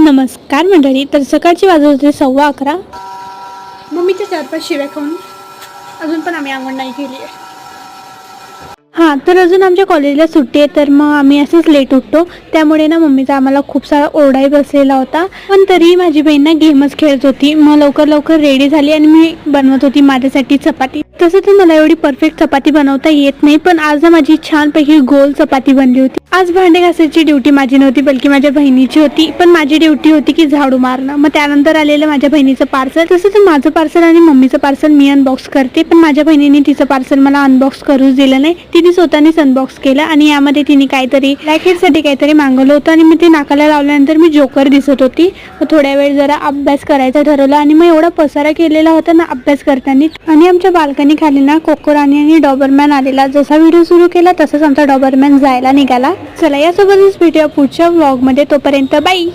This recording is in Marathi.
नमस्कार मंडळी. तर सकाळची वाजत होते 11:15. मम्मीच्या 4-5 शिव्या खाऊन अजून पण आम्ही अंघोळ नाही केली आहे. हां, तर अजून आमच्या कॉलेजला सुट्टी आहे, तर मग आम्ही असंच लेट उठतो. त्यामुळे ना मम्मीचा आम्हाला खूप सारा ओरडाही बसलेला होता. पण तरी माझी बहीण ना गेमच खेळत होती. मग लवकर रेडी झाली आणि मी बनवत होती माझ्यासाठी चपाती. तसं तर मला एवढी परफेक्ट चपाती बनवता येत नाही, पण आज ना माझी छानपैकी गोल चपाती बनली होती. आज भांडे घासायची ड्युटी माझी नव्हती, बल्कि माझ्या बहिणीची होती. पण माझी ड्युटी होती की झाडू मारणं. मग त्यानंतर आलेलं माझ्या बहिणीचं पार्सल. तसं तर माझं पार्सल आणि मम्मीचं पार्सल मी अनबॉक्स करते, पण माझ्या बहिणीने तिचं पार्सल मला अनबॉक्स करूच दिलं नाही. तिने स्वतःनेच अनबॉक्स केलं आणि यामध्ये तिने काहीतरी ब्लॅकहेडसाठी काहीतरी मागवलं होतं आणि मी ते नाकाला लावल्यानंतर मी जोकर दिसत होती. मग थोड्या वेळ जरा अभ्यास करायचा ठरवला आणि मग एवढा पसारा केलेला होता ना अभ्यास करताना. आणि आमच्या बाल्कनी खाली ना कोकोरानी आणि डॉबरमॅन आलेला. जसा व्हिडिओ सुरू केला तसंच आमचा डॉबरमॅन जायला निघाला. चला, यासोबतच भेटूया पुढच्या व्लॉगमध्ये. तोपर्यंत बाय.